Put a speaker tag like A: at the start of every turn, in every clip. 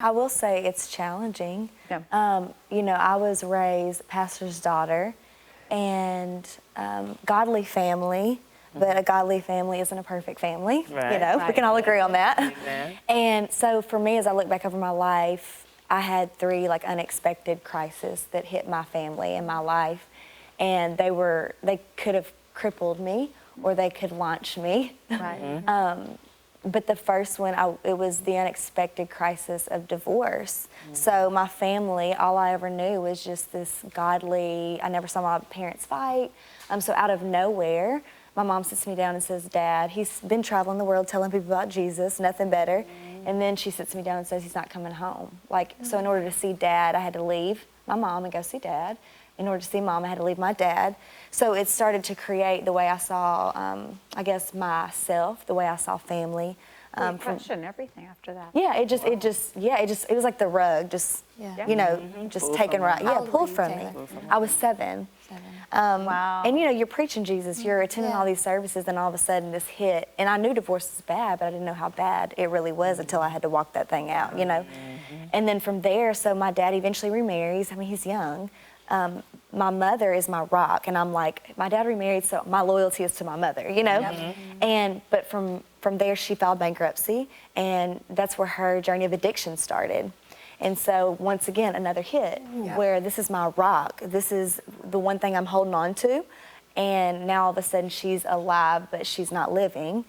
A: I will say it's challenging.
B: Yeah.
A: You know, I was raised pastor's daughter and godly family, but a godly family isn't a perfect family.
C: Right.
A: You know, we can all agree on that.
C: Amen.
A: And so for me, as I look back over my life, I had 3 like unexpected crises that hit my family and my life, and they could have crippled me or they could launch me.
B: Right.
A: But the first one, it was the unexpected crisis of divorce. So my family, all I ever knew was just this godly, I never saw my parents fight. So out of nowhere, my mom sits me down and says, Dad, he's been traveling the world telling people about Jesus, nothing better. And then she sits me down and says he's not coming home. So in order to see Dad, I had to leave my mom and go see Dad. In order to see Mom, I had to leave my dad. So it started to create the way I saw, I guess, myself, the way I saw family.
B: You question everything after that.
A: Yeah, it was like the rug, just, you know, just
C: Pull
A: taken
C: from
A: right,
C: you.
A: yeah,
D: How old
A: pull
D: were you,
A: from me.
D: Taylor?
A: I was 7.
B: Wow.
A: And you know, you're preaching Jesus, you're attending
D: Yeah.
A: all these services, and all of a sudden this hit. And I knew divorce was bad, but I didn't know how bad it really was until I had to walk that thing out, you know. And then from there, so my dad eventually remarries. I mean, he's young. My mother is my rock, and I'm like, my dad remarried, so my loyalty is to my mother, you know. But from there, she filed bankruptcy, and that's where her journey of addiction started. And so once again, another hit where this is my rock. This is the one thing I'm holding on to, and now all of a sudden she's alive, but she's not living.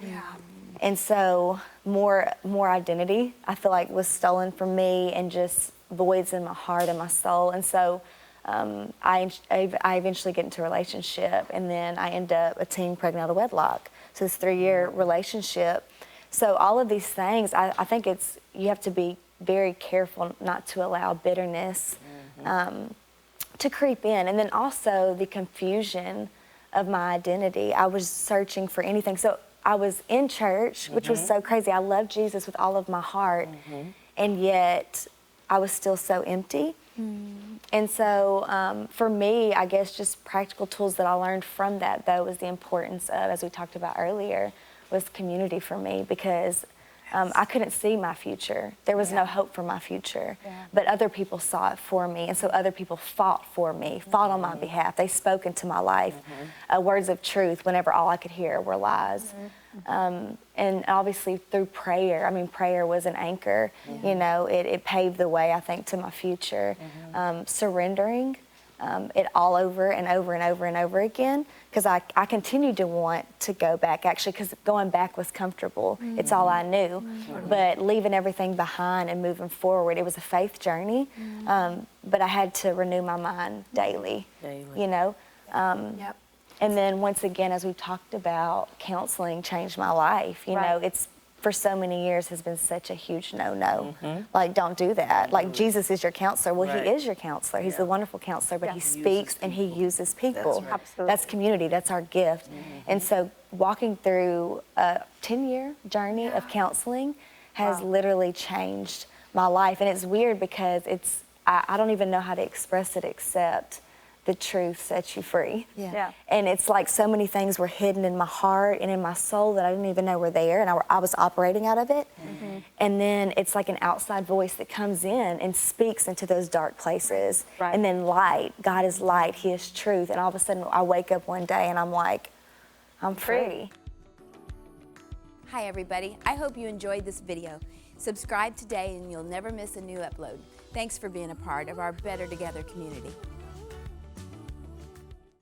A: And so more identity, I feel like, was stolen from me, and just voids in my heart and my soul. And so I eventually get into a relationship, and then I end up a teen pregnant out of wedlock. So this 3-year relationship. So all of these things, I think you have to be very careful not to allow bitterness to creep in. And then also the confusion of my identity. I was searching for anything. So I was in church, which was so crazy. I loved Jesus with all of my heart, and yet I was still so empty. And so for me, I guess just practical tools that I learned from that, though, was the importance of, as we talked about earlier, was community for me, because I couldn't see my future. There was no hope for my future. But other people saw it for me, and so other people fought for me, fought on my behalf. They spoke into my life words of truth whenever all I could hear were lies. And obviously through prayer, I mean, prayer was an anchor. You know, it paved the way, I think, to my future. Surrendering it all over and over and over and over again, because I continued to want to go back, actually, because going back was comfortable. It's all I knew. But leaving everything behind and moving forward, it was a faith journey. But I had to renew my mind daily. You know? And then once again, as we talked about, counseling changed my life. You know, it's for so many years has been such a huge no-no. Like, don't do that. Like, Jesus is your counselor. Well, he is your counselor. He's the wonderful counselor, but he speaks and he uses people. That's community. That's our gift. And so walking through a 10-year journey of counseling has literally changed my life. And it's weird because I don't even know how to express it except the truth sets you free. And it's like so many things were hidden in my heart and in my soul that I didn't even know were there, and I was operating out of it. And then it's like an outside voice that comes in and speaks into those dark places. And then light, God is light, he is truth. And all of a sudden I wake up one day and I'm like, I'm free.
D: Hi everybody, I hope you enjoyed this video. Subscribe today and you'll never miss a new upload. Thanks for being a part of our Better Together community.